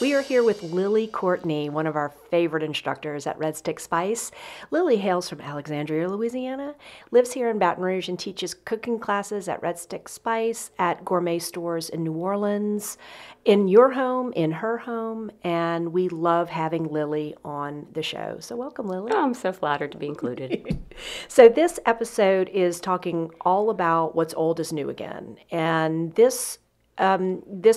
We are here with LiliCourtney, one of our favorite instructors at Red Stick Spice. Lily hails from Alexandria, Louisiana, lives here in Baton Rouge, and teaches cooking classes at Red Stick Spice, at gourmet stores in New Orleans, in your home, in her home, and we love having Lily on the show. So welcome, Lily. Oh, I'm so flattered to be included. So this episode is talking all about what's old is new again, and this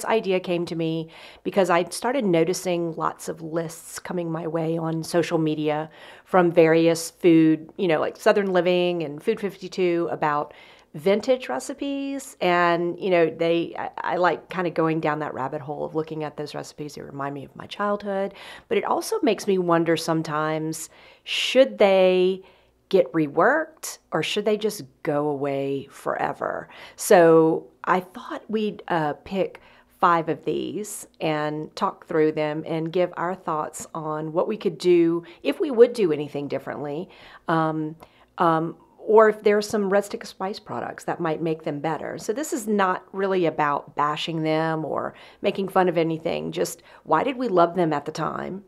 idea came to me because I started noticing lots of lists coming my way on social media from various food, like Southern Living and Food 52, about vintage recipes. And, I like kind of going down that rabbit hole of looking at those recipes. They remind me of my childhood. But it also makes me wonder sometimes, should they get reworked or should they just go away forever? So I thought we'd pick 5 of these and talk through them and give our thoughts on what we could do if we would do anything differently, or if there's some Red Stick Spice products that might make them better. So this is not really about bashing them or making fun of anything, just why did we love them at the time?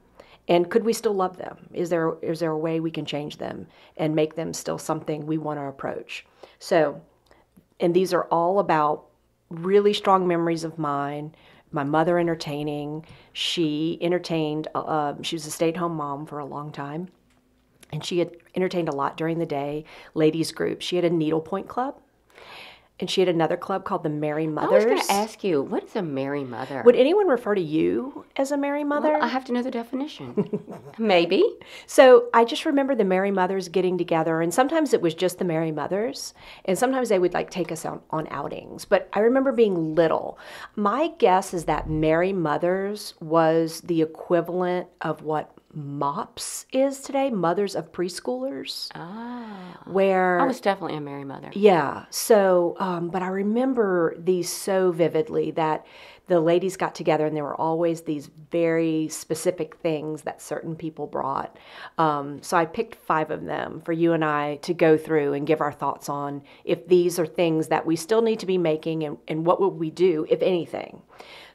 And could we still love them? Is there a way we can change them and make them still something we want to approach? So, and these are all about really strong memories of mine. My mother entertaining. She entertained, she was a stay-at-home mom for a long time. And she had entertained a lot during the day, ladies group. She had a needlepoint club. And she had another club called the Merry Mothers. I was going to ask you, what is a Merry Mother? Would anyone refer to you as a Merry Mother? Well, I have to know the definition. Maybe. So I just remember the Merry Mothers getting together, and sometimes it was just the Merry Mothers, and sometimes they would take us on outings. But I remember being little. My guess is that Merry Mothers was the equivalent of what MOPS is today, Mothers of Preschoolers. Ah. Where I was definitely a Merry Mother. Yeah. So, but I remember these so vividly, that the ladies got together and there were always these very specific things that certain people brought. So I picked 5 of them for you and I to go through and give our thoughts on if these are things that we still need to be making, and what would we do, if anything.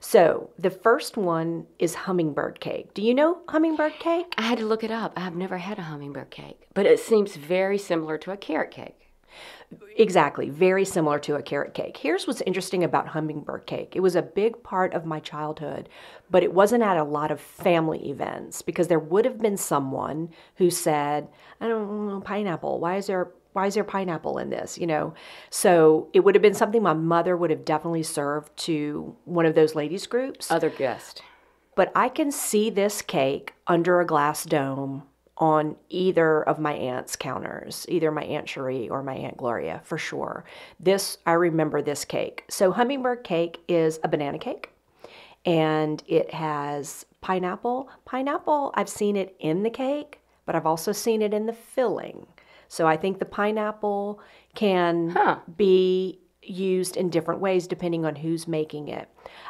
So the first one is hummingbird cake. Do you know hummingbird cake? I had to look it up. I have never had a hummingbird cake, but it seems very similar to a carrot cake. Exactly, very similar to a carrot cake. Here's what's interesting about hummingbird cake. It was a big part of my childhood, but it wasn't at a lot of family events, because there would have been someone who said, I don't know, pineapple. Why is there pineapple in this? So it would have been something my mother would have definitely served to one of those ladies groups. Other guest. But I can see this cake under a glass dome on either of my aunt's counters, either my Aunt Cherie or my Aunt Gloria, for sure. I remember this cake. So hummingbird cake is a banana cake, and it has pineapple. Pineapple, I've seen it in the cake, but I've also seen it in the filling. So I think the pineapple can be used in different ways depending on who's making it.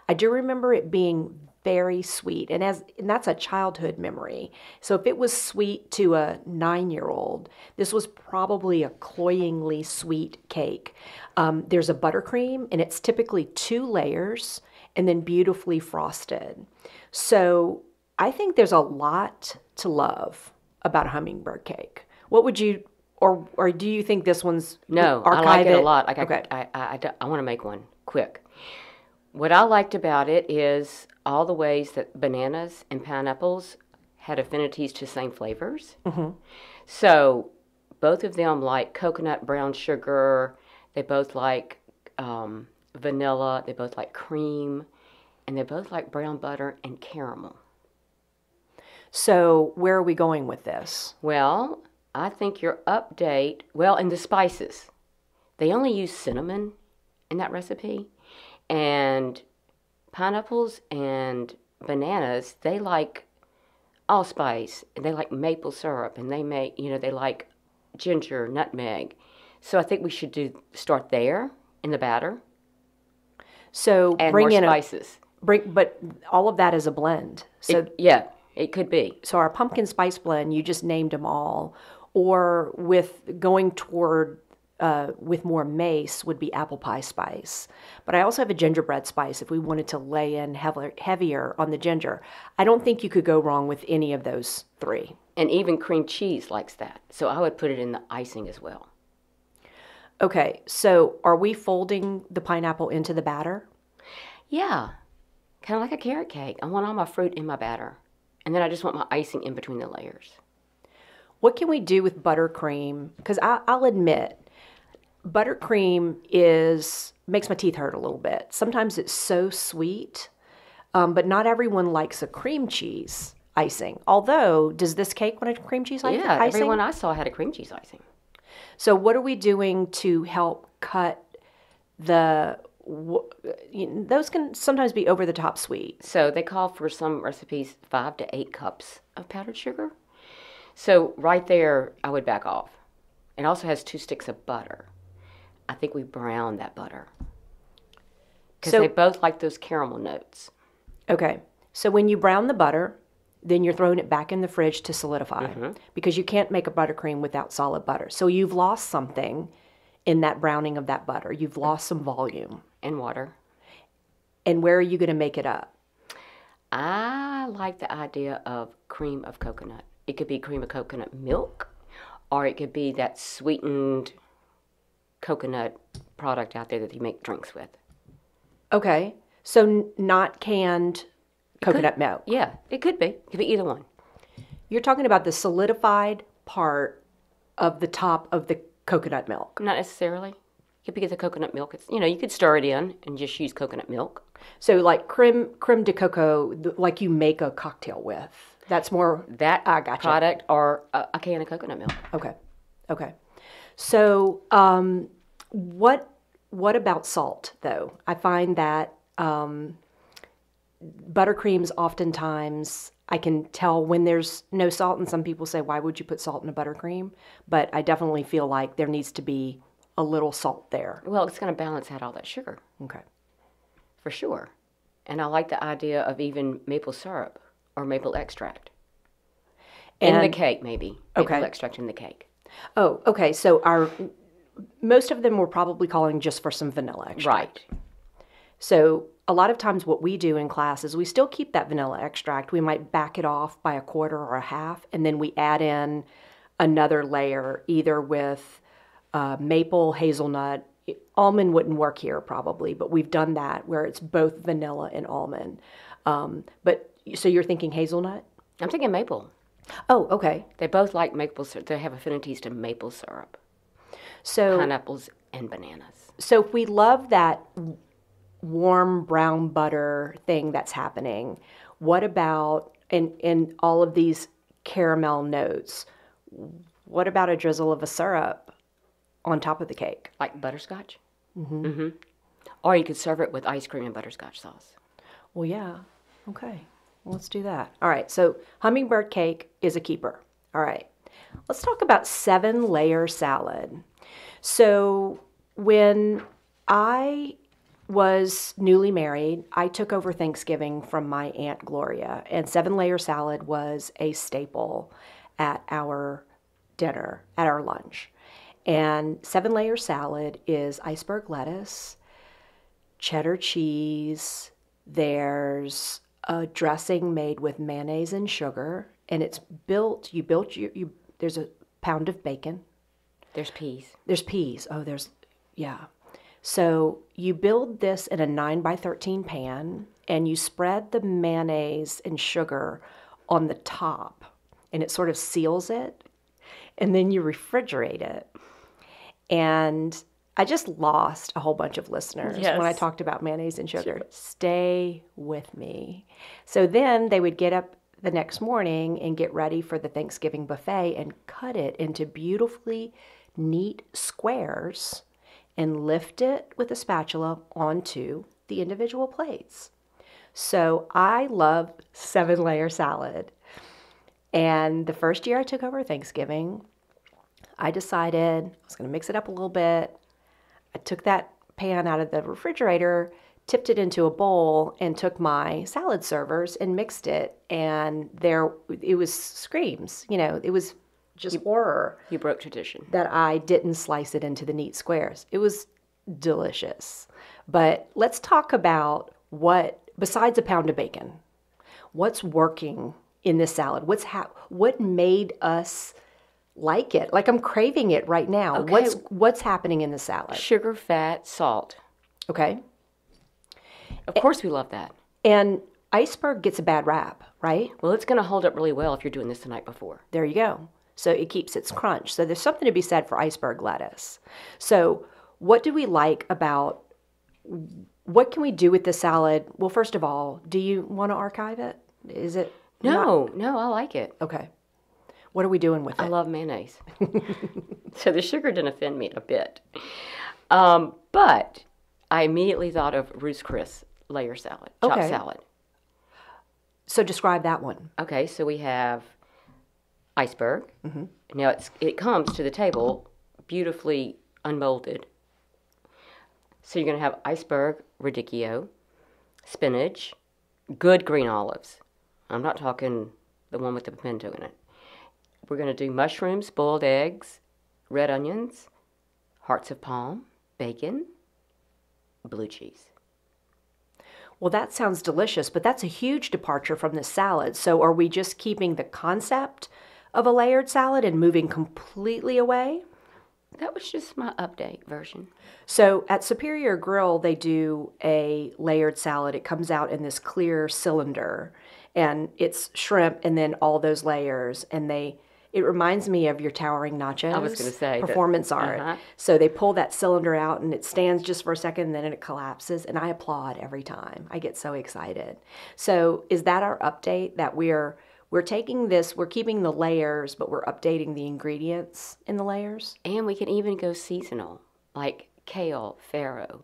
I do remember it being very sweet, and that's a childhood memory. So if it was sweet to a 9-year-old, this was probably a cloyingly sweet cake. There's a buttercream, and it's typically 2 layers and then beautifully frosted. So I think there's a lot to love about a hummingbird cake. What would you, or do you think this one's No, archive I like it a lot. Okay. I want to make one quick. What I liked about it is all the ways that bananas and pineapples had affinities to same flavors. Mm-hmm. So both of them like coconut brown sugar. They both like vanilla. They both like cream. And they both like brown butter and caramel. So where are we going with this? Well, I think your update, and the spices. They only use cinnamon in that recipe. And pineapples and bananas, they like allspice, and they like maple syrup, and they like ginger, nutmeg. So I think we should start there in the batter. So add bring more in spices. But all of that is a blend. So it could be. So our pumpkin spice blend, you just named them all, or with going toward with more mace would be apple pie spice. But I also have a gingerbread spice if we wanted to lay in heavier on the ginger. I don't think you could go wrong with any of those three. And even cream cheese likes that. So I would put it in the icing as well. Okay, so are we folding the pineapple into the batter? Yeah, kind of like a carrot cake. I want all my fruit in my batter. And then I just want my icing in between the layers. What can we do with buttercream? Because I'll admit, buttercream makes my teeth hurt a little bit. Sometimes it's so sweet, but not everyone likes a cream cheese icing. Although, does this cake want a cream cheese icing? Yeah, everyone I saw had a cream cheese icing. So what are we doing to help cut those can sometimes be over the top sweet. So they call for some recipes 5 to 8 cups of powdered sugar. So right there, I would back off. It also has 2 sticks of butter. I think we brown that butter. Because they both like those caramel notes. Okay. So when you brown the butter, then you're throwing it back in the fridge to solidify. Mm-hmm. Because you can't make a buttercream without solid butter. So you've lost something in that browning of that butter. You've lost some volume. And water. And where are you going to make it up? I like the idea of cream of coconut. It could be cream of coconut milk, or it could be that sweetened coconut product out there that you make drinks with. Okay. So not canned coconut milk. Yeah, it could be. It could be either one. You're talking about the solidified part of the top of the coconut milk. Not necessarily. It could be the coconut milk. It's, you could stir it in and just use coconut milk. So like creme de coco, like you make a cocktail with. That's more that gotcha. Product or a can of coconut milk. Okay. So what about salt though? I find that buttercreams oftentimes I can tell when there's no salt, and some people say, why would you put salt in a buttercream? But I definitely feel like there needs to be a little salt there. Well, it's going to balance out all that sugar. Okay. For sure. And I like the idea of even maple syrup or maple extract. In the cake, maybe. Maple extract in the cake. Oh, okay. So most of them we're probably calling just for some vanilla extract. Right. So a lot of times what we do in class is we still keep that vanilla extract. We might back it off by a quarter or a half, and then we add in another layer, either with maple, hazelnut. Almond wouldn't work here probably, but we've done that where it's both vanilla and almond. But so you're thinking hazelnut? I'm thinking maple. Oh, okay. They both like maple syrup. They have affinities to maple syrup. So pineapples and bananas. So if we love that warm brown butter thing that's happening, what about in all of these caramel notes, what about a drizzle of a syrup on top of the cake? Like butterscotch? Mm-hmm. Mm-hmm. Or you could serve it with ice cream and butterscotch sauce. Well, yeah. Okay. Well, let's do that. All right. So hummingbird cake is a keeper. All right. Let's talk about 7-layer salad. So when I was newly married, I took over Thanksgiving from my Aunt Gloria, and 7-layer salad was a staple at our dinner, at our lunch. And 7-layer salad is iceberg lettuce, cheddar cheese, there's a dressing made with mayonnaise and sugar, and it's built, there's a pound of bacon. There's peas. There's peas. Oh, yeah. So you build this in a 9x13 pan, and you spread the mayonnaise and sugar on the top, and it sort of seals it, and then you refrigerate it. And I just lost a whole bunch of listeners when I talked about mayonnaise and sugar. Sure. Stay with me. So then they would get up the next morning and get ready for the Thanksgiving buffet and cut it into beautifully neat squares and lift it with a spatula onto the individual plates. So I love 7-layer salad. And the first year I took over Thanksgiving, I decided I was going to mix it up a little bit. I took that pan out of the refrigerator, tipped it into a bowl, and took my salad servers and mixed it. And it was screams. It was just horror You broke tradition. that I didn't slice it into the neat squares. It was delicious. But let's talk about besides a pound of bacon, what's working in this salad? What made us like it? Like, I'm craving it right now. Okay. What's happening in the salad? Sugar, fat, salt. Okay. Of course we love that. And iceberg gets a bad rap, right? Well, it's going to hold up really well if you're doing this the night before. There you go. So it keeps its crunch. So there's something to be said for iceberg lettuce. So what do we like about, what can we do with the salad? Well, first of all, do you want to archive it? Is it? No, I like it. Okay. What are we doing with it? I love mayonnaise. So the sugar didn't offend me a bit. But I immediately thought of Ruth's Chris layer salad, chopped salad. So describe that one. Okay, so we have iceberg. Mm-hmm. Now it comes to the table beautifully unmolded. So you're going to have iceberg, radicchio, spinach, good green olives. I'm not talking the one with the pimento in it. We're going to do mushrooms, boiled eggs, red onions, hearts of palm, bacon, blue cheese. Well, that sounds delicious, but that's a huge departure from the salad. So are we just keeping the concept of a layered salad and moving completely away? That was just my update version. So at Superior Grill, they do a layered salad. It comes out in this clear cylinder, and it's shrimp and then all those layers, and it reminds me of your towering nachos. I was going to say performance art. So they pull that cylinder out and it stands just for a second and then it collapses, and I applaud every time. I get so excited. So is that our update, that we're taking this, we're keeping the layers, but we're updating the ingredients in the layers? And we can even go seasonal, like kale, farro,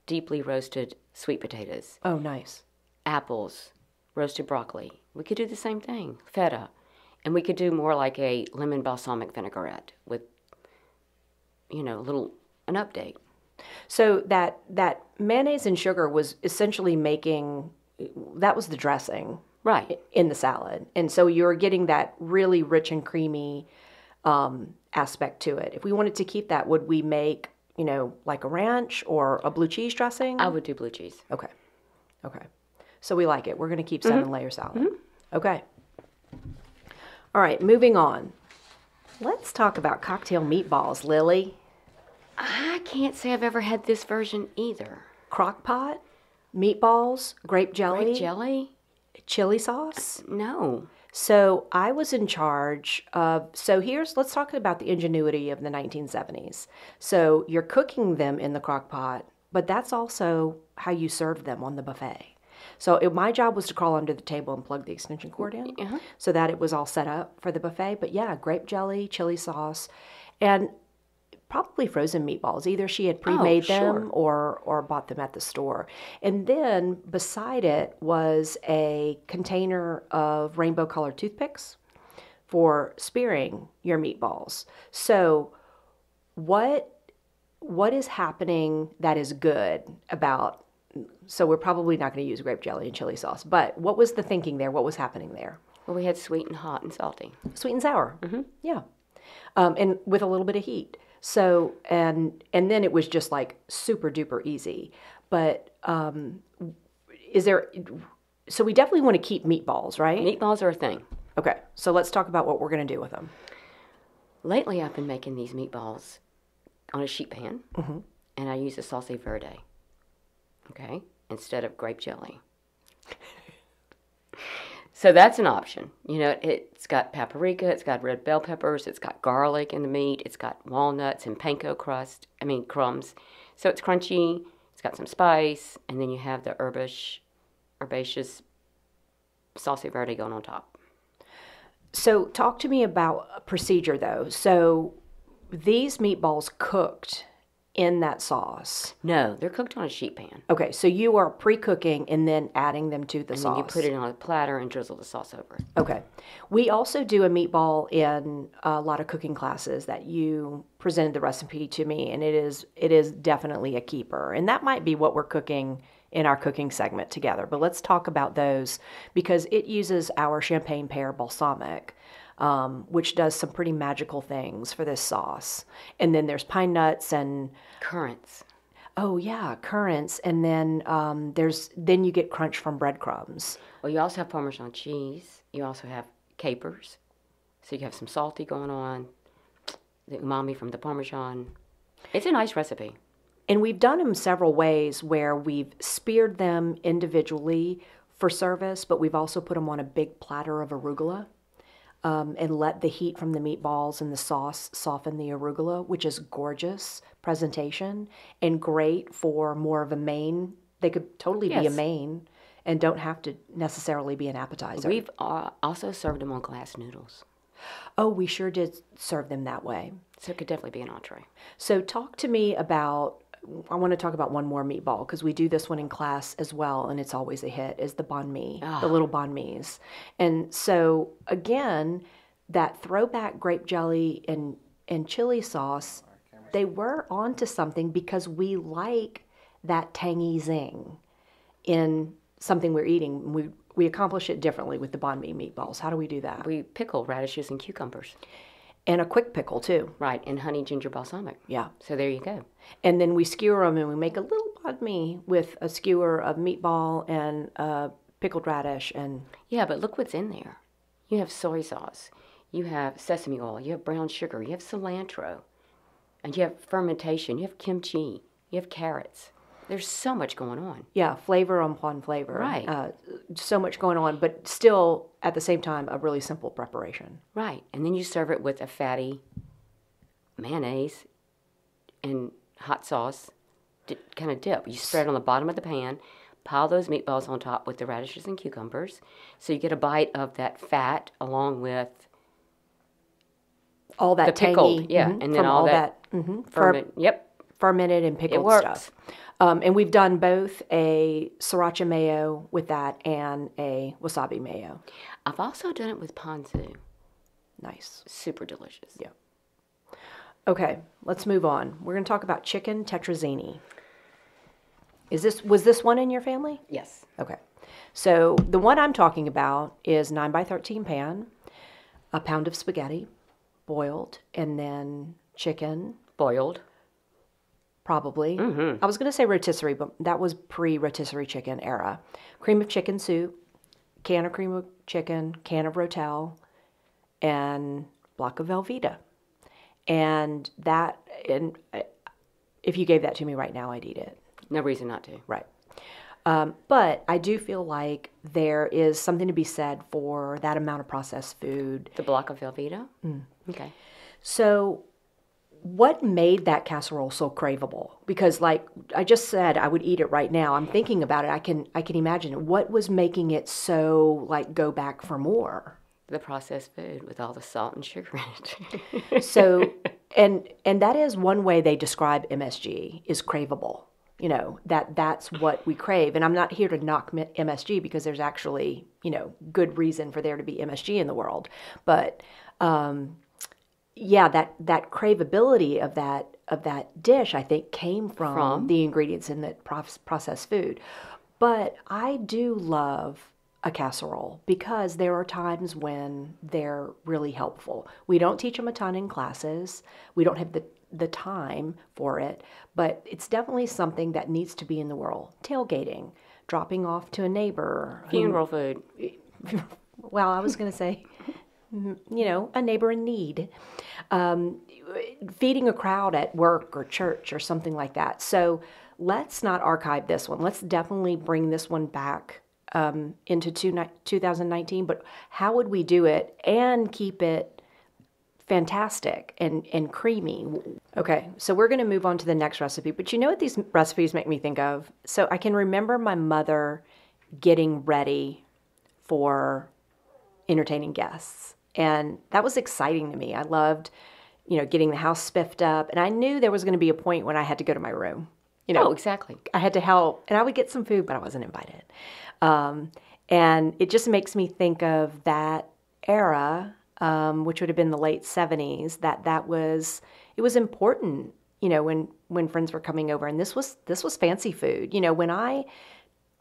deeply roasted sweet potatoes. Oh, nice. Apples, roasted broccoli. We could do the same thing, feta. And we could do more like a lemon balsamic vinaigrette with, an update. So that mayonnaise and sugar was essentially that was the dressing. Right. In the salad. And so you're getting that really rich and creamy aspect to it. If we wanted to keep that, would we make, like a ranch or a blue cheese dressing? I would do blue cheese. Okay. So we like it. We're going to keep 7-layer salad. Mm-hmm. Okay. All right, moving on. Let's talk about cocktail meatballs, Lily. I can't say I've ever had this version either. Crock pot, meatballs, grape jelly. Grape jelly? Chili sauce? No. So I was in charge of, let's talk about the ingenuity of the 1970s. So you're cooking them in the crock pot, but that's also how you serve them on the buffet. So my job was to crawl under the table and plug the extension cord in so that it was all set up for the buffet. But yeah, grape jelly, chili sauce, and probably frozen meatballs. Either she had pre-made them or bought them at the store. And then beside it was a container of rainbow-colored toothpicks for spearing your meatballs. So what is happening that is good about... So we're probably not going to use grape jelly and chili sauce. But what was the thinking there? What was happening there? Well, we had sweet and hot and salty. Sweet and sour. Mm-hmm. Yeah. And with a little bit of heat. So, and then it was just like super duper easy. But so we definitely want to keep meatballs, right? Meatballs are a thing. Okay. So let's talk about what we're going to do with them. Lately, I've been making these meatballs on a sheet pan, and I use a sauce verde. Okay, instead of grape jelly. So that's an option. It's got paprika, it's got red bell peppers, it's got garlic in the meat, it's got walnuts and panko crumbs. So it's crunchy, it's got some spice, and then you have the herbaceous sauce verde going on top. So talk to me about procedure, though. So these meatballs cooked in that sauce? No, they're cooked on a sheet pan. Okay, so you are pre-cooking and then adding them to the sauce. And then you put it on a platter and drizzle the sauce over it. Okay. We also do a meatball in a lot of cooking classes that you presented the recipe to me, and it is definitely a keeper. And that might be what we're cooking in our cooking segment together. But let's talk about those because it uses our champagne pear balsamic. which does some pretty magical things for this sauce. And then there's pine nuts and Currants. oh yeah, currants, and then then you get crunch from breadcrumbs. Well, you also have Parmesan cheese. You also have capers. So you have some salty going on, the umami from the Parmesan. It's a nice recipe. And we've done them several ways where we've speared them individually for service, but we've also put them on a big platter of arugula and let the heat from the meatballs and the sauce soften the arugula, which is gorgeous presentation and great for more of a main. They could totally be a Yes. main and don't have to necessarily be an appetizer. We've also served them on glass noodles. Oh, we sure did serve them that way. So it could definitely be an entree. So talk to me about, I want to talk about one more meatball because we do this one in class as well, and it's always a hit, is the banh mi, the little banh mi's. And so again, that throwback grape jelly and chili sauce, they were onto something because we like that tangy zing in something we're eating. We accomplish it differently with the banh mi meatballs. How do we do that? We pickle radishes and cucumbers. And a quick pickle too. Right, and honey ginger balsamic. Yeah. So there you go. And then we skewer them and we make a little banh mi with a skewer of meatball and pickled radish. And Yeah, but look what's in there. You have soy sauce. You have sesame oil. You have brown sugar. You have cilantro. And you have fermentation. You have kimchi. You have carrots. There's so much going on. yeah, flavor upon flavor. Right. So much going on, but still at the same time a really simple preparation. Right. And then you serve it with a fatty mayonnaise and hot sauce kind of dip. You spread it on the bottom of the pan, pile those meatballs on top with the radishes and cucumbers. So you get a bite of that fat along with All that the pickled, tangy, yeah, and then from all that Yep, fermented and pickled works. stuff. And we've done both a sriracha mayo with that and a wasabi mayo. I've also done it with ponzu. Nice. Super delicious. Yeah. Okay, let's move on. We're going to talk about chicken tetrazzini. Was this one in your family? Yes. Okay. So the one I'm talking about is 9x13 pan, a pound of spaghetti, boiled, and then chicken, Boiled. probably. I was going to say rotisserie, but that was pre-rotisserie chicken era. Cream of chicken soup, can of cream of chicken, can of Rotel, and block of Velveeta. And if you gave that to me right now, I'd eat it. No reason not to. Right. But I do feel like there is something to be said for that amount of processed food. The block of Velveeta? Okay. So what made that casserole so craveable? Because like I just said, I would eat it right now. I'm thinking about it. I can imagine it. What was making it so like go back for more? The processed food with all the salt and sugar in it. So, and that is one way they describe MSG is craveable. You know, that's what we crave. And I'm not here to knock MSG because there's actually, good reason for there to be MSG in the world. But yeah, that craveability of that dish, I think, came from the ingredients in that processed food. But I do love a casserole because there are times when they're really helpful. We don't teach them a ton in classes. We don't have the time for it, but it's definitely something that needs to be in the world. Tailgating, dropping off to a neighbor. Funeral food. Well, I was going to say, a neighbor in need. Feeding a crowd at work or church or something like that. So let's not archive this one. Let's definitely bring this one back into 2019. But how would we do it and keep it fantastic and creamy? Okay, so we're going to move on to the next recipe. But you know what these recipes make me think of? So I can remember my mother getting ready for entertaining guests. And that was exciting to me. I loved, getting the house spiffed up. And I knew there was going to be a point when I had to go to my room. Oh, exactly. I had to help. And I would get some food, but I wasn't invited. And it just makes me think of that era, which would have been the late 70s, it was important, when friends were coming over. And this was fancy food. When I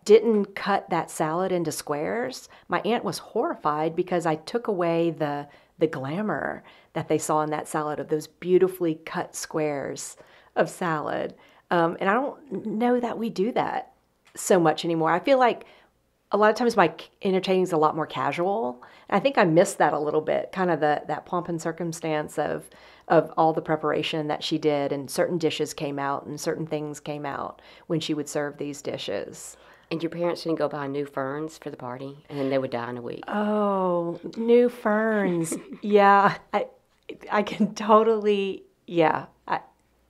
didn't cut that salad into squares, my aunt was horrified because I took away the the glamour that they saw in that salad of those beautifully cut squares of salad. And I don't know that we do that so much anymore. I feel like a lot of times my entertaining is a lot more casual. And I think I missed that a little bit, kind of that pomp and circumstance of all the preparation that she did, and certain dishes came out and certain things came out when she would serve these dishes. And your parents didn't go buy new ferns for the party, and then they would die in a week. Oh, new ferns. Yeah, I can totally, yeah.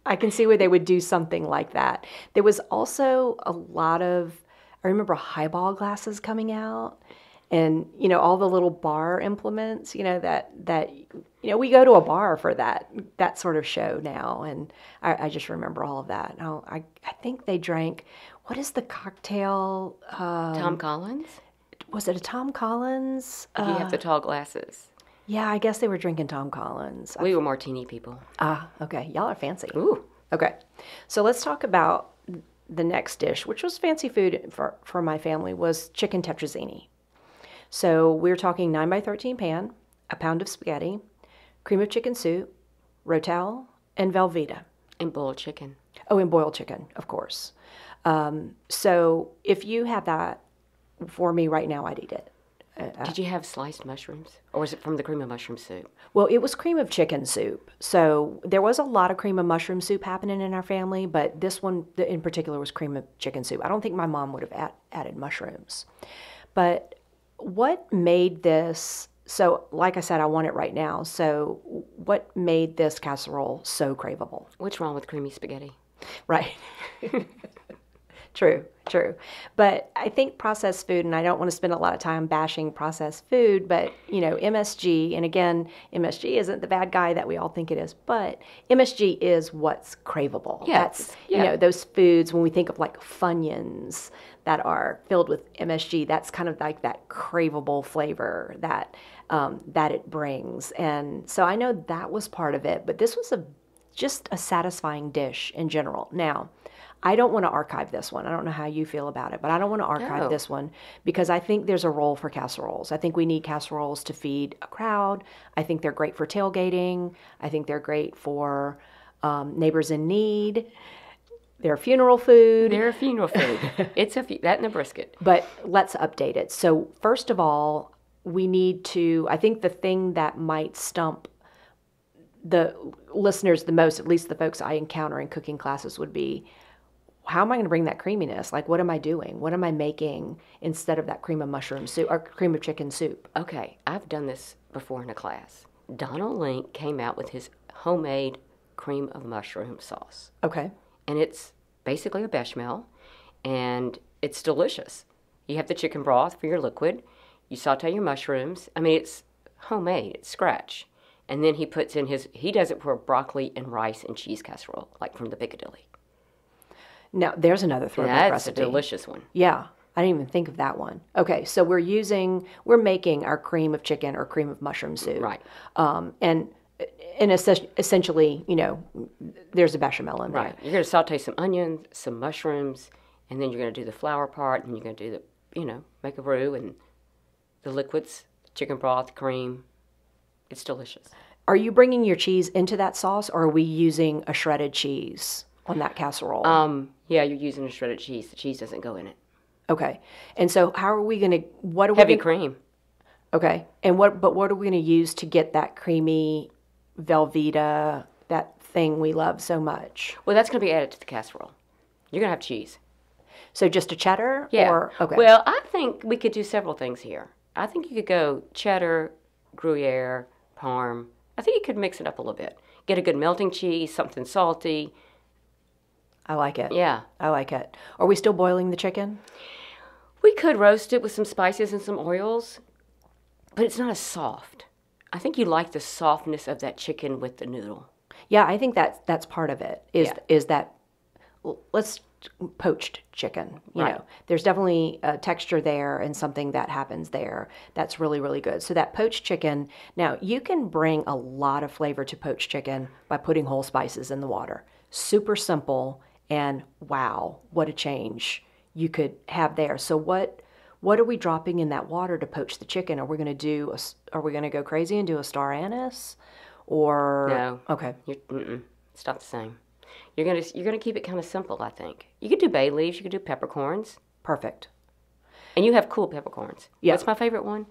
I can see where they would do something like that. There was also a lot of, I remember highball glasses coming out, and all the little bar implements, that we go to a bar for that sort of show now, and I just remember all of that. Oh, I think they drank, what is the cocktail? Tom Collins? Was it a Tom Collins? If you have the tall glasses. Yeah, I guess they were drinking Tom Collins. We were martini people. Okay. Y'all are fancy. Ooh. Okay. So let's talk about the next dish, which was fancy food for my family, was chicken tetrazzini. So we're talking 9x13 pan, a pound of spaghetti, cream of chicken soup, rotel, and Velveeta. And boiled chicken. Oh, and boiled chicken, of course. So if you have that for me right now, I'd eat it. Did you have sliced mushrooms? Or was it from the cream of mushroom soup? Well, it was cream of chicken soup. So there was a lot of cream of mushroom soup happening in our family, but this one in particular was cream of chicken soup. I don't think my mom would have added mushrooms. But what made this, so like I said, I want it right now. So what made this casserole so craveable? What's wrong with creamy spaghetti? Right. True. But I think processed food, and I don't want to spend a lot of time bashing processed food, but, MSG, and again, MSG isn't the bad guy that we all think it is, but MSG is what's craveable. Yes. That's, those foods, when we think of like Funyuns that are filled with MSG, that's kind of like that craveable flavor that it brings. And so I know that was part of it, but this was just a satisfying dish in general. Now, I don't want to archive this one. I don't know how you feel about it, but I don't want to archive this one because I think there's a role for casseroles. I think we need casseroles to feed a crowd. I think they're great for tailgating. I think they're great for neighbors in need. They're funeral food. They're funeral food. It's that and a brisket. But let's update it. So first of all, we need to, I think the thing that might stump the listeners the most, at least the folks I encounter in cooking classes, would be, how am I going to bring that creaminess? Like, what am I doing? What am I making instead of that cream of mushroom soup or cream of chicken soup? Okay, I've done this before in a class. Donald Link came out with his homemade cream of mushroom sauce. Okay. And it's basically a bechamel, and it's delicious. You have the chicken broth for your liquid. You saute your mushrooms. I mean, it's homemade. It's scratch. And then he puts in he does it for broccoli and rice and cheese casserole, like from the Piccadilly. Now, there's another throwback recipe. That's a delicious one. Yeah, I didn't even think of that one. Okay, so we're making our cream of chicken or cream of mushroom soup. Right. And essentially, there's a bechamel in there. Right. You're going to saute some onions, some mushrooms, and then you're going to do the flour part, and you're going to do make a roux, and the liquids, chicken broth, cream. It's delicious. Are you bringing your cheese into that sauce, or are we using a shredded cheese on that casserole? Yeah, you're using a shredded cheese. The cheese doesn't go in it. Okay. And so how are we going to, Heavy cream. Okay. And what are we going to use to get that creamy Velveeta, that thing we love so much? Well, that's going to be added to the casserole. You're going to have cheese. So just a cheddar? Yeah. Okay. Well, I think we could do several things here. I think you could go cheddar, Gruyere, Parm. I think you could mix it up a little bit. Get a good melting cheese, something salty. I like it. Yeah. I like it. Are we still boiling the chicken? We could roast it with some spices and some oils, but it's not as soft. I think you like the softness of that chicken with the noodle. Yeah, I think that's part of it. Is that let's poached chicken. You know, there's definitely a texture there and something that happens there that's really, really good. So that poached chicken, now you can bring a lot of flavor to poached chicken by putting whole spices in the water. Super simple, and wow, what a change you could have there. So what What are we dropping in that water to poach the chicken? Are we going to are we going to go crazy and do a star anise? Or No. okay. It's not the same. You're gonna keep it kind of simple, I think. You could do bay leaves. You could do peppercorns, Perfect. and you have cool peppercorns. Yeah. What's my favorite one?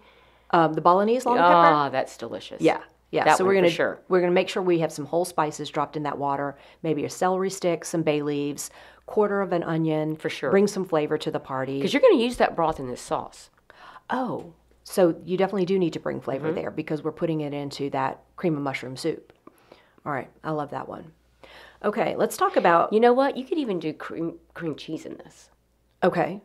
The Balinese long pepper? Ah, that's delicious. Yeah. Yeah. That So one we're for gonna sure. we're gonna make sure we have some whole spices dropped in that water, maybe a celery stick, some bay leaves, quarter of an onion. For sure. Bring some flavor to the party. Because you're gonna use that broth in this sauce. Oh, so you definitely do need to bring flavor there because we're putting it into that cream of mushroom soup. All right, I love that one. Okay, let's talk about. You know what? You could even do cream cheese in this. Okay,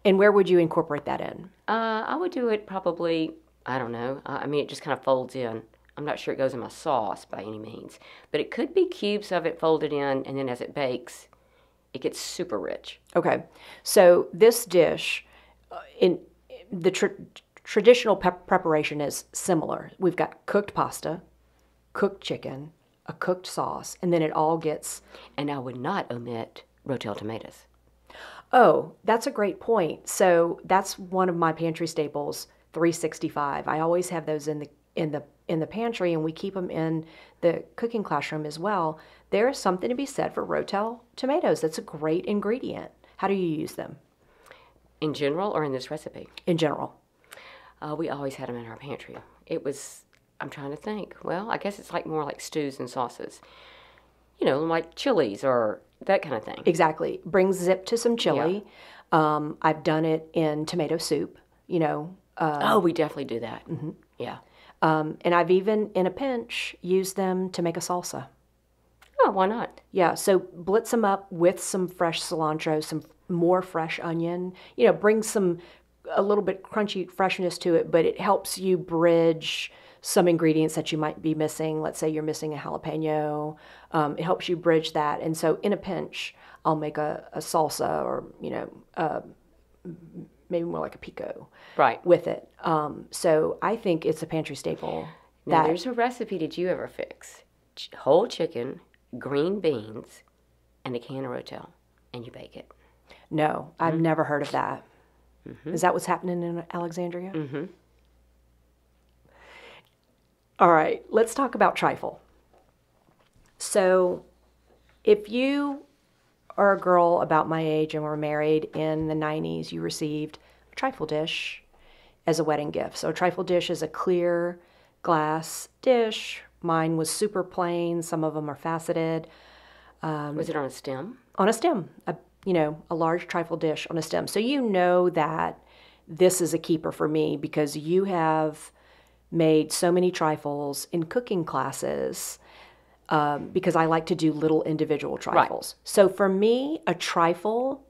and where would you incorporate that in? I would do it probably. I don't know. I mean, it just kind of folds in. I'm not sure it goes in my sauce by any means, but it could be cubes of it folded in, and then as it bakes, it gets super rich. Okay, so this dish, in the traditional preparation is similar. We've got cooked pasta, cooked chicken, a cooked sauce, and then it all gets. And I would not omit Rotel tomatoes. Oh, that's a great point. So that's one of my pantry staples, 365. I always have those in the pantry, and we keep them in the cooking classroom as well. There is something to be said for Rotel tomatoes. That's a great ingredient. How do you use them? In general, or in this recipe? In general. We always had them in our pantry. I'm trying to think. Well, I guess it's more like stews and sauces. You know, like chilies or that kind of thing. Exactly. Bring zip to some chili. Yeah. I've done it in tomato soup, you know. Oh, we definitely do that. Mm-hmm. Yeah. And I've even, in a pinch, used them to make a salsa. Oh, why not? Yeah, so blitz them up with some fresh cilantro, some more fresh onion. You know, bring a little bit crunchy freshness to it, but it helps you bridge some ingredients that you might be missing. Let's say you're missing a jalapeno. It helps you bridge that. And so in a pinch, I'll make a salsa or, you know, maybe more like a pico with it. So I think it's a pantry staple. Now, there's a recipe did you ever fix. Whole chicken, green beans, and a can of Rotel, and you bake it. No, I've never heard of that. Mm-hmm. Is that what's happening in Alexandria? Mm-hmm. All right, let's talk about trifle. So if you are a girl about my age and were married in the 90s, you received a trifle dish as a wedding gift. So a trifle dish is a clear glass dish. Mine was super plain. Some of them are faceted. Was it on a stem? On a stem, a large trifle dish on a stem. So you know that this is a keeper for me because you have made so many trifles in cooking classes because I like to do little individual trifles. Right. So for me, a trifle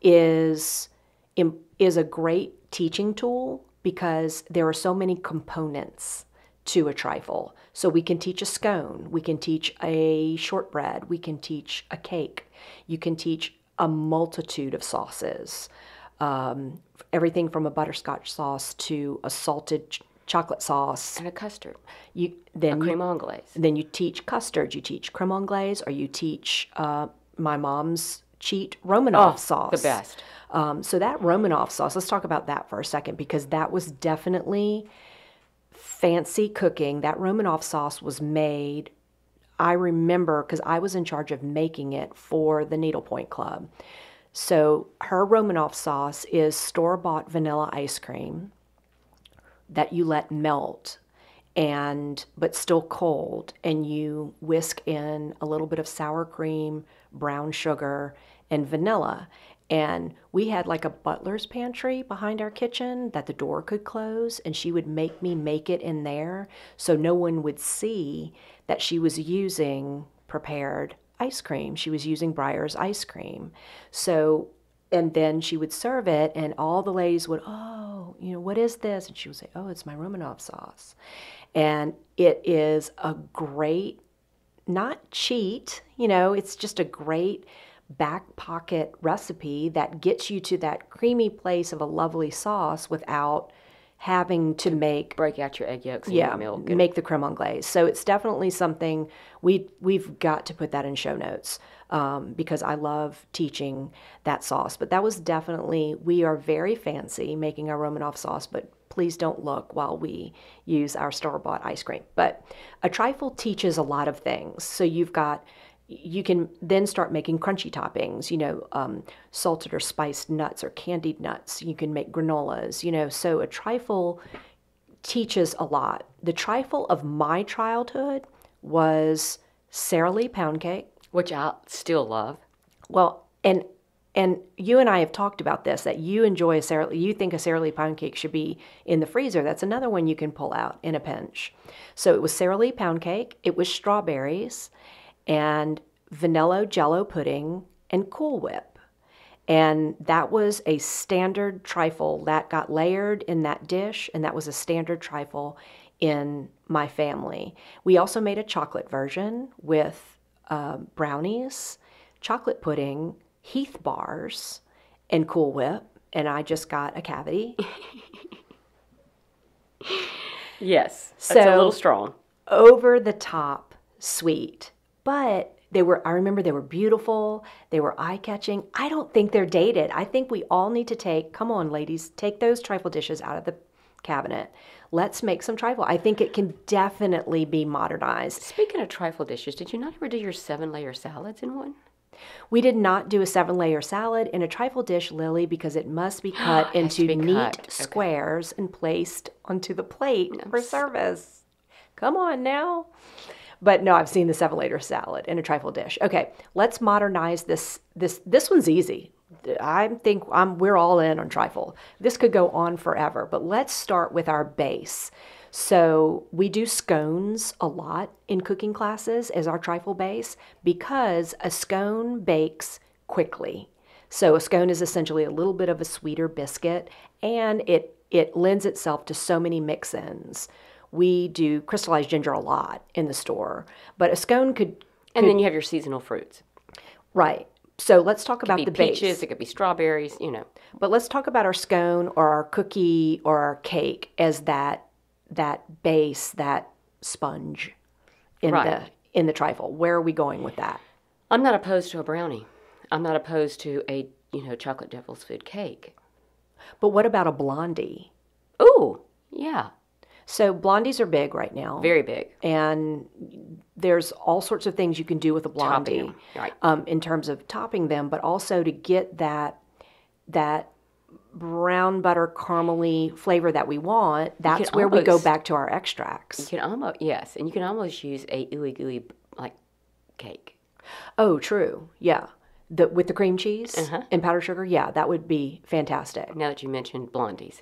is a great teaching tool because there are so many components to a trifle. So we can teach a scone, we can teach a shortbread, we can teach a cake, you can teach a multitude of sauces, everything from a butterscotch sauce to a salted chocolate sauce. And a custard. A creme anglaise. Then you teach custard, you teach creme anglaise, or you teach my mom's cheat Romanoff sauce. The best. So that Romanoff sauce, let's talk about that for a second because that was definitely fancy cooking. That Romanoff sauce was made, I remember, because I was in charge of making it for the Needlepoint Club. So her Romanoff sauce is store-bought vanilla ice cream that you let melt but still cold, and you whisk in a little bit of sour cream, brown sugar, and vanilla. And we had like a butler's pantry behind our kitchen that the door could close, and she would make me make it in there so no one would see that she was using prepared ice cream. She was using Breyer's ice cream. So, and then she would serve it, and all the ladies would, what is this? And she would say, it's my Romanoff sauce. And it is a great, not cheat, it's just a great back pocket recipe that gets you to that creamy place of a lovely sauce without having to make break out your egg yolks and your milk. Make the creme anglaise. So it's definitely something we've got to put that in show notes because I love teaching that sauce. But that was definitely, we are very fancy making our Romanoff sauce, but please don't look while we use our store-bought ice cream. But a trifle teaches a lot of things. So you can then start making crunchy toppings, salted or spiced nuts or candied nuts. You can make granolas, so a trifle teaches a lot. The trifle of my childhood was Sara Lee pound cake. Which I still love. Well, and you and I have talked about this, that you enjoy you think a Sara Lee pound cake should be in the freezer. That's another one you can pull out in a pinch. So it was Sara Lee pound cake. It was strawberries and vanilla jello pudding and Cool Whip. And that was a standard trifle that got layered in that dish, and that was a standard trifle in my family. We also made a chocolate version with brownies, chocolate pudding, Heath bars, and Cool Whip, and I just got a cavity. Yes, that's a little strong. Over the top sweet, but I remember they were beautiful, they were eye-catching. I don't think they're dated. I think we all need to come on ladies, take those trifle dishes out of the cabinet. Let's make some trifle. I think it can definitely be modernized. Speaking of trifle dishes, did you not ever do your 7-layer salads in one? We did not do a 7-layer salad in a trifle dish, Lily, because it must be cut into neat squares and placed onto the plate for service. Come on now. But no, I've seen the 7-layer salad in a trifle dish. Okay, let's modernize this. This one's easy. I think we're all in on trifle. This could go on forever, but let's start with our base. So we do scones a lot in cooking classes as our trifle base because a scone bakes quickly. So a scone is essentially a little bit of a sweeter biscuit, and it lends itself to so many mix-ins. We do crystallized ginger a lot in the store, but a scone could... And then you have your seasonal fruits. Right. So let's talk about the base. It could be peaches, it could be strawberries, But let's talk about our scone or our cookie or our cake as that base, that sponge in the trifle. Where are we going with that? I'm not opposed to a brownie. I'm not opposed to a, chocolate devil's food cake. But what about a blondie? Ooh, yeah. So blondies are big right now. Very big. And there's all sorts of things you can do with a blondie, right. In terms of topping them, but also to get that brown butter caramely flavor that we want. That's where we go back to our extracts. You can almost use a ooey gooey like cake. Oh, true. Yeah. With the cream cheese and powdered sugar. Yeah, that would be fantastic. Now that you mentioned blondies.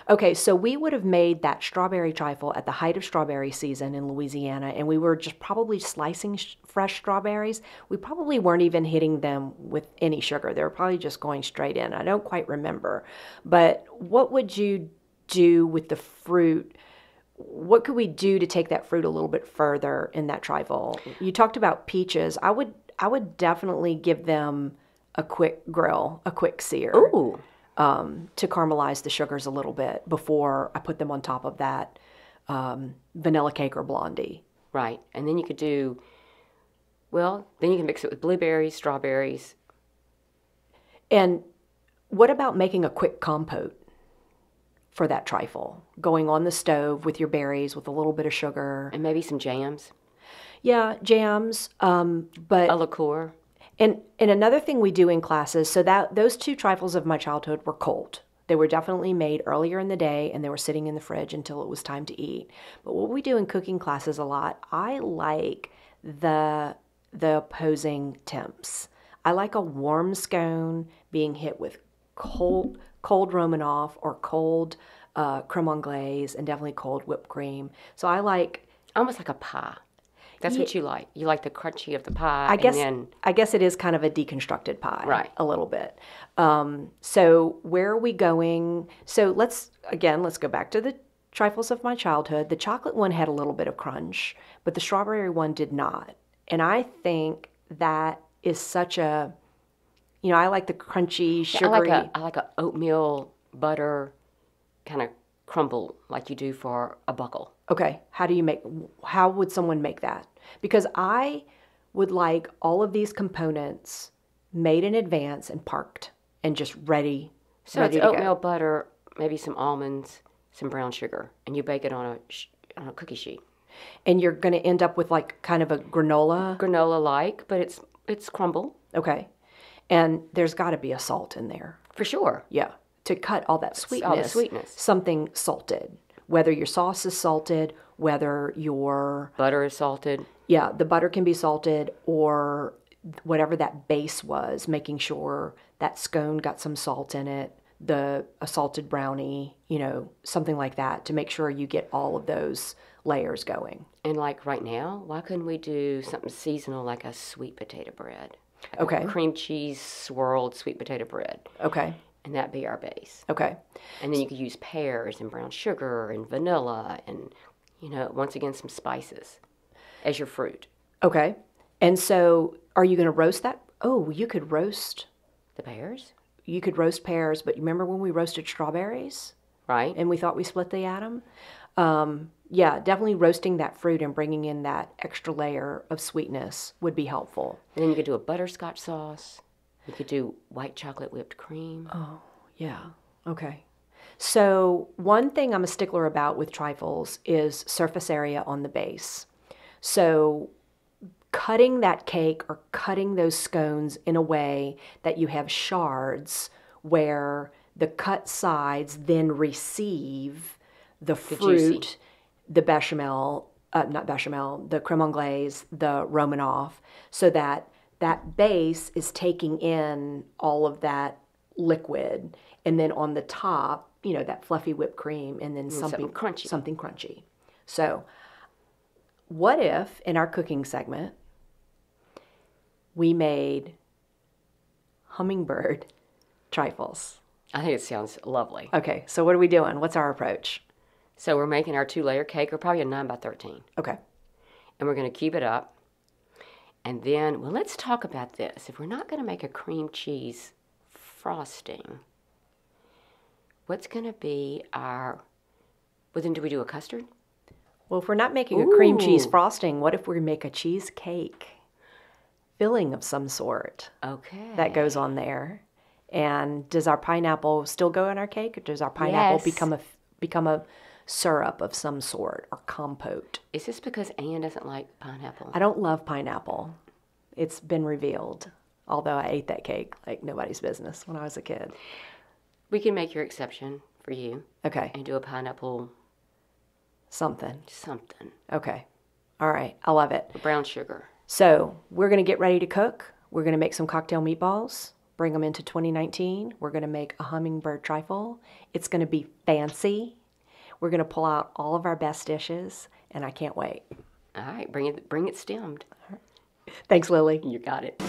Okay, so we would have made that strawberry trifle at the height of strawberry season in Louisiana, and we were just probably slicing fresh strawberries. We probably weren't even hitting them with any sugar. They were probably just going straight in. I don't quite remember. But what would you do with the fruit? What could we do to take that fruit a little bit further in that trifle? You talked about peaches. I would definitely give them a quick grill, a quick sear. Ooh. To caramelize the sugars a little bit before I put them on top of that vanilla cake or blondie. Right. And then you could then you can mix it with blueberries, strawberries. And what about making a quick compote for that trifle? Going on the stove with your berries with a little bit of sugar. And maybe some jams. Yeah, jams. But a liqueur. And another thing we do in classes, so that those two trifles of my childhood were cold. They were definitely made earlier in the day, and they were sitting in the fridge until it was time to eat. But what we do in cooking classes a lot, I like the opposing temps. I like a warm scone being hit with cold Romanoff or cold creme anglaise, and definitely cold whipped cream. So I like... Almost like a pie. That's what you like. You like the crunchy of the pie. I guess it is kind of a deconstructed pie, right? A little bit. So where are we going? So let's go back to the trifles of my childhood. The chocolate one had a little bit of crunch, but the strawberry one did not. And I think that is such a, I like the crunchy, sugary. I like a oatmeal butter kind of crumble like you do for a buckle. Okay. How would someone make that? Because I would like all of these components made in advance and parked and just ready So it's to go. oatmeal, butter, maybe some almonds, some brown sugar, and you bake it on a cookie sheet. And you're going to end up with like kind of a granola. Granola-like, but it's crumble. Okay. And there's got to be a salt in there. For sure. Yeah. To cut all that sweetness. All the sweetness. Something salted. Whether your sauce is salted, whether your... Butter is salted. Yeah, the butter can be salted, or whatever that base was, making sure that scone got some salt in it, a salted brownie, something like that, to make sure you get all of those layers going. And like right now, why couldn't we do something seasonal like a sweet potato bread? Okay. A cream cheese swirled sweet potato bread. Okay. And that'd be our base. Okay. And then you could use pears and brown sugar and vanilla and, once again, some spices as your fruit. Okay. And so are you going to roast that? Oh, you could roast... The pears? You could roast pears, but you remember when we roasted strawberries? Right. And we thought we split the atom? Yeah, definitely roasting that fruit and bringing in that extra layer of sweetness would be helpful. And then you could do a butterscotch sauce. You could do white chocolate whipped cream. Oh, yeah. Okay. So one thing I'm a stickler about with trifles is surface area on the base. So cutting that cake or cutting those scones in a way that you have shards where the cut sides then receive the fruit, juicy. the bechamel, not bechamel, the creme anglaise, the Romanoff, so that that base is taking in all of that liquid, and then on the top, that fluffy whipped cream, and then something crunchy. Something crunchy. So what if in our cooking segment we made hummingbird trifles? I think it sounds lovely. Okay, so what are we doing? What's our approach? So we're making our 2-layer cake, or probably a 9 by 13. Okay. And we're going to keep it up. And then, let's talk about this. If we're not going to make a cream cheese frosting, what's going to be then do we do a custard? Well, if we're not making a cream cheese frosting, what if we make a cheesecake filling of some sort? Okay. That goes on there. And does our pineapple still go in our cake, or does our pineapple Yes. become a syrup of some sort, or compote? Is this because Anne doesn't like pineapple? I don't love pineapple. It's been revealed. Although I ate that cake like nobody's business when I was a kid. We can make your exception for you. Okay. And do a pineapple Something. Okay. All right. I love it. Brown sugar. So we're going to get ready to cook. We're going to make some cocktail meatballs, bring them into 2019. We're going to make a hummingbird trifle. It's going to be fancy. We're going to pull out all of our best dishes, and I can't wait. All right, bring it stemmed. Thanks, Lily. You got it.